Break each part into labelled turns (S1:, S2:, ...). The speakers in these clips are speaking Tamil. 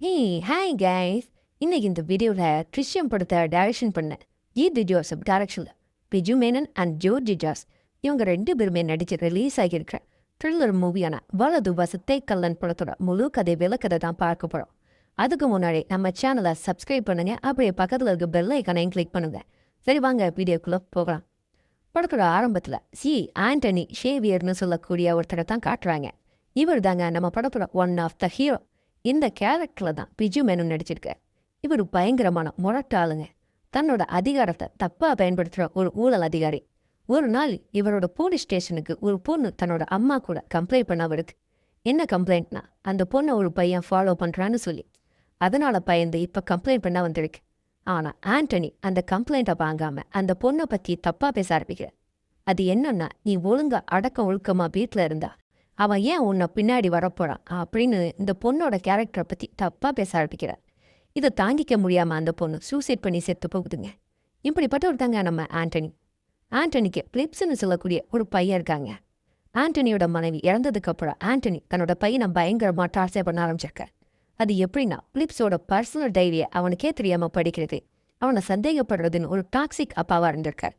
S1: Hi guys. இன்னைக்கு இந்த வீடியோவில் ட்ரிஷ்யம் படத்தை டைரக்ஷன் பண்ணேன். ஜோசப் டைரக்ஷனில் பிஜு மேனன் அண்ட் ஜோர்ஜி ஜாஸ் இவங்க 2 பேருமே நடித்து ரிலீஸ் ஆகியிருக்கிற த்ரில்லர் மூவியான வலது வசத்தை கல்லன் படத்தோட முழு கதை விளக்கதை தான் பார்க்க போகிறோம். அதுக்கு முன்னாடி நம்ம சேனலை சப்ஸ்கிரைப் பண்ணுங்க, அப்படியே பக்கத்தில் இருக்க பெல் ஐக்கானையும் கிளிக் பண்ணுங்க. சரி வாங்க வீடியோக்குள்ளே போகலாம். படத்தோட ஆரம்பத்தில் ஆண்டனி ஷேவியர்னு சொல்லக்கூடிய ஒருத்தரை தான் காட்டுறாங்க. இவர் தாங்க நம்ம படத்தோட ஒன் ஆஃப் த ஹீரோ. இந்த கேரக்டரில் தான் பிஜு மேனன் நடிச்சிருக்கார். இவர் பயங்கரமான முரட்டாளுங்க. தன்னோட அதிகாரத்தை தப்பாக பயன்படுத்துகிற ஒரு ஊழல் அதிகாரி. ஒரு நாள் இவரோட போலீஸ் ஸ்டேஷனுக்கு ஒரு பொண்ணு தன்னோட அம்மா கூட கம்ப்ளைண்ட் பண்ண வருது. என்ன கம்ப்ளைண்ட்னா, அந்த பொண்ணை ஒரு பையன் ஃபாலோ பண்ணுறான்னு சொல்லி. அதனால் பயந்து இப்போ கம்ப்ளைண்ட் பண்ண வந்திருக்கு. ஆனால் ஆண்டனி அந்த கம்ப்ளைண்ட்டை வாங்காமல் அந்த பொண்ணை பற்றி தப்பாக பேச ஆரம்பிக்கிற. அது என்னன்னா, நீ ஒழுங்கா அடக்க ஒழுக்கமாக வீட்டில் இருந்தா அவன் ஏன் உன்னை பின்னாடி வரப்போறான் அப்படின்னு இந்த பொண்ணோட கேரக்டரை பற்றி தப்பாக பேச ஆரம்பிக்கிறார். இதை தாங்கிக்க முடியாமல் அந்த பொண்ணு சூசைட் பண்ணி செத்து போகுதுங்க. இப்படிப்பட்ட ஒருத்தாங்க நம்ம ஆண்டனிக்கு பிலிப்ஸ்ன்னு சொல்லக்கூடிய ஒரு பையன் இருக்காங்க. ஆண்டனியோட மனைவி இறந்ததுக்கப்புறம் ஆண்டனி தன்னோட பையனை பயங்கரமாக டார்ச்சர் பண்ண ஆரம்பிச்சிருக்கார். அது எப்படின்னா, பிலிப்ஸோட பர்சனல் டைரியை அவனுக்கே தெரியாமல் படிக்கிறது, அவனை சந்தேகப்படுறதுன்னு ஒரு டாக்ஸிக் அப்பாவாக இருந்திருக்கார்.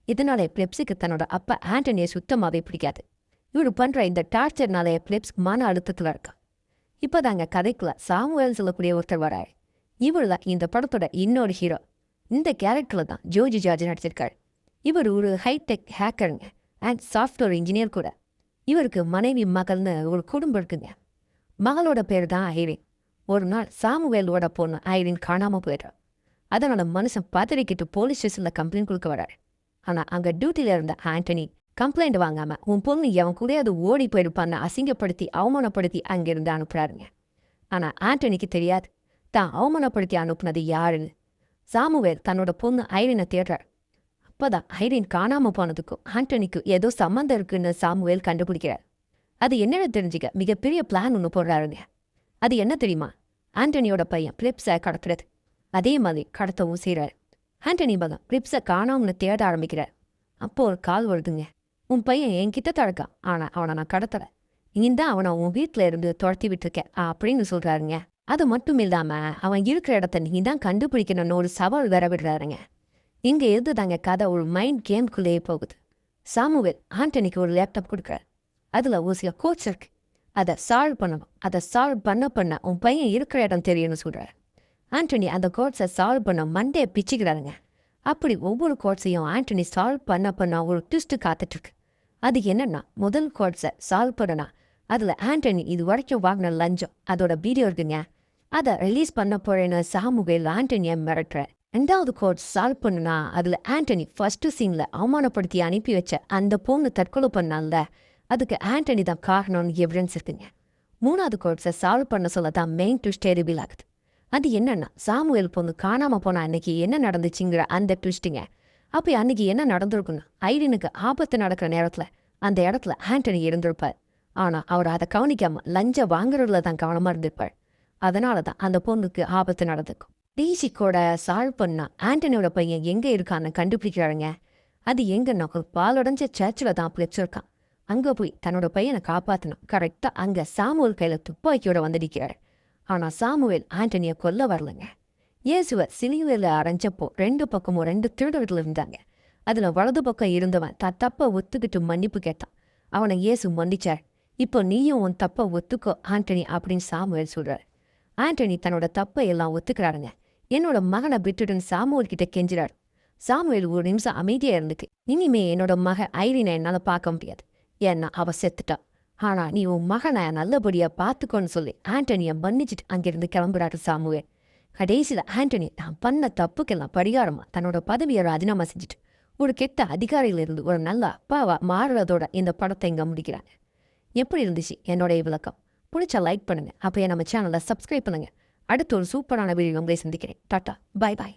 S1: இதனாலே பிலிப்ஸுக்கு தன்னோட அப்பா ஆண்டனியை சுத்தமாகவே பிடிக்காது. இவர் பண்ணுற இந்த டார்ச்சர்னாலே பிலிப்ஸ் மன அழுத்தத்தில் இருக்கா. இப்போ தாங்க கதைக்குள்ள சாமுவேல் சொல்லக்கூடிய ஒருத்தர் வராரு. இவர் தான் இந்த படத்தோட இன்னொரு ஹீரோ. இந்த கேரக்டரில் தான் ஜோர்ஜி ஜார்ஜ் நடிச்சிருக்காரு. இவர் ஒரு ஹைடெக் ஹேக்கருங்க அண்ட் சாஃப்ட்வேர் இன்ஜினியர் கூட. இவருக்கு மனைவி மகள்னு ஒரு குடும்பம் இருக்குங்க. மகளோட பேர் தான் ஐரின். ஒரு நாள் சாமுவேலோட பொண்ணு ஐரின் காணாமல் போயிடுறா. அதனால மனுஷன் பதறிக்கிட்டு போலீஸ் ஸ்டேஷனில் கம்ப்ளைண்ட் கொடுக்க வராரு. ஆனால் அங்கே டியூட்டியில் இருந்த ஆண்டனி கம்ப்ளைண்ட் வாங்காமல் உன் பொண்ணு எவன் கூட அது ஓடி போயிருப்பான்னு அசிங்கப்படுத்தி அவமானப்படுத்தி அங்கிருந்து அனுப்புறாருங்க. ஆனால் ஆண்டனிக்கு தெரியாது தான் அவமானப்படுத்தி அனுப்புனது யாருன்னு. சாமுவேல் தன்னோட பொண்ணு ஐரினை தேடுறார். அப்போதான் ஐரின் காணாமல் போனதுக்கும் ஆண்டனிக்கு ஏதோ சம்மந்தம் இருக்குன்னு சாமுவேல் கண்டுபிடிக்கிறார். அது என்னென்னு தெரிஞ்சுக்க மிகப்பெரிய பிளான் ஒன்று போடுறாருங்க. அது என்ன தெரியுமா? ஆண்டனியோட பையன் பிலிப்ஸை கடத்துறது. அதே மாதிரி கடத்தவும் செய்கிறார். ஆண்டனி மகன் பிலிப்ஸை காணாமன்னு தேட ஆரம்பிக்கிறார். அப்போ ஒரு கால் வருதுங்க. உன் பையன் என்கிட்ட தடுக்கான், ஆனால் அவனை நான் கடத்தலை. இங்கேதான் அவனை உன் வீட்டில் இருந்து துரத்தி விட்டுருக்கேன் அப்படின்னு சொல்கிறாருங்க. அது மட்டும் இல்லாமல் அவன் இருக்கிற இடத்த நீ தான் கண்டுபிடிக்கணும்னு ஒரு சவால் வேற விடுறாருங்க. இங்கே இருந்து தாங்க கதை ஒரு மைண்ட் கேம்குள்ளேயே போகுது. சாமுவேல் ஆண்டனிக்கு ஒரு லேப்டாப் கொடுக்குறாரு. அதில் ஒரு சில கோட்ஸ் இருக்கு. அதை சால்வ் பண்ணணும். அதை சால்வ் பண்ண உன் பையன் இருக்கிற இடம் தெரியும்னு சொல்கிறார். ஆண்டனி அந்த கோட்ஸை சால்வ் பண்ண மண்டையை பிச்சுக்கிறாருங்க. அப்படி ஒவ்வொரு கோட்ஸையும் ஆண்டனி சால்வ் பண்ண ஒரு ட்விஸ்ட்டு காத்துட்ருக்கு. அது என்னன்னா, முதல் கோட்ஸை சால்வ் பண்ணனா அதில் ஆண்டனி இது வரைக்கும் வாங்கின லஞ்சம் அதோட வீடியோ இருக்குங்க. அதை ரிலீஸ் பண்ண போறேன்னு சாமுவேல் ஆண்டனியை மிரட்டுற. 2வது கோட்ஸ் சால்வ் பண்ணுனா அதில் ஆண்டனி ஃபர்ஸ்ட்டு சீனில் அவமானப்படுத்தி அனுப்பி வச்ச அந்த பொண்ணு தற்கொலை பண்ணால அதுக்கு ஆண்டனி தான் காரணம்னு எவிடன்ஸ் இருக்குங்க. 3வது கோட்ஸை சால்வ் பண்ண சொல்ல தான் மெயின் ட்விஸ்ட் ரிவீல் ஆகுது. அது என்னன்னா, சாமுவேல் பொண்ணு காணாமல் போனால் அன்னைக்கு என்ன நடந்துச்சுங்கிற அந்த ட்விஸ்ட்டுங்க. அப்போ அன்னைக்கு என்ன நடந்திருக்குன்னு, ஐரினுக்கு ஆபத்து நடக்கிற நேரத்தில் அந்த இடத்துல ஆண்டனி இருந்திருப்பார். ஆனால் அவர் அதை கவனிக்காமல் லஞ்சம் வாங்குறதுல தான் கவனமாக இருந்திருப்பார். அதனால தான் அந்த பொண்ணுக்கு ஆபத்து நடந்திருக்கும். டிசிக்கோட சால்வ் பண்ணா ஆண்டனியோட பையன் எங்கே இருக்கான்னு கண்டுபிடிக்கிறாருங்க. அது எங்கன்னா, ஒரு பாலடைஞ்ச சர்ச்சில் தான் பிடிச்சிருக்கான். அங்கே போய் தன்னோட பையனை காப்பாற்றணும். கரெக்டாக அங்கே சாமுவேல் கையில் துப்பாக்கியோட வந்திருக்கிறார். ஆனால் சாமுவேல் ஆண்டனியை கொல்ல வரலங்க. இயேசுவை சிலுவையில் அரைஞ்சப்போ 2 பக்கமும் 2 திருடர்கள் இருந்தாங்க. அதில் வலது பக்கம் இருந்தவன் தப்பை ஒத்துக்கிட்டு மன்னிப்பு கேட்டான். அவனை இயேசு மன்னிச்சார். இப்போ நீயும் உன் தப்பை ஒத்துக்கோ ஆண்டனி அப்படின்னு சாமுவேல் சொல்கிறார். ஆண்டனி தன்னோட தப்பை எல்லாம் ஒத்துக்கிறாருங்க. என்னோட மகனை விட்டுடுன்னு சாமுவேல் கிட்ட கெஞ்சிறாரு. சாமுவேல் ஒரு நிமிஷம் அமைதியாக இருந்துக்கு, இனிமே என்னோட மகன் ஐரினை என்னால் பார்க்க முடியாது, ஏன்னா அவ செத்துட்டா. ஆனால் நீ உன் மகனை நல்லபடியாக பார்த்துக்கோன்னு சொல்லி ஆண்டனியை மன்னிச்சுட்டு அங்கிருந்து கிளம்புறாரு சாமுவேல். கடைசியில் ஆண்டனி தான் பண்ண தப்புக்கெல்லாம் பரிகாரமாக தன்னோட பதவியை ராஜினாமா செஞ்சுட்டு ஒரு கெட்ட அதிகாரியிலிருந்து ஒரு நல்ல அப்பாவா மாறுறதோட இந்த படத்தை இங்கே முடிக்கிறாங்க. எப்படி இருந்துச்சு என்னோடைய விளக்கம்? பிடிச்சா லைக் பண்ணுங்க, அப்போ நம்ம சேனலை சப்ஸ்கிரைப் பண்ணுங்க. அடுத்து ஒரு சூப்பரான வீடியோ உங்களை சந்திக்கிறேன். டாட்டா, பாய் பாய்.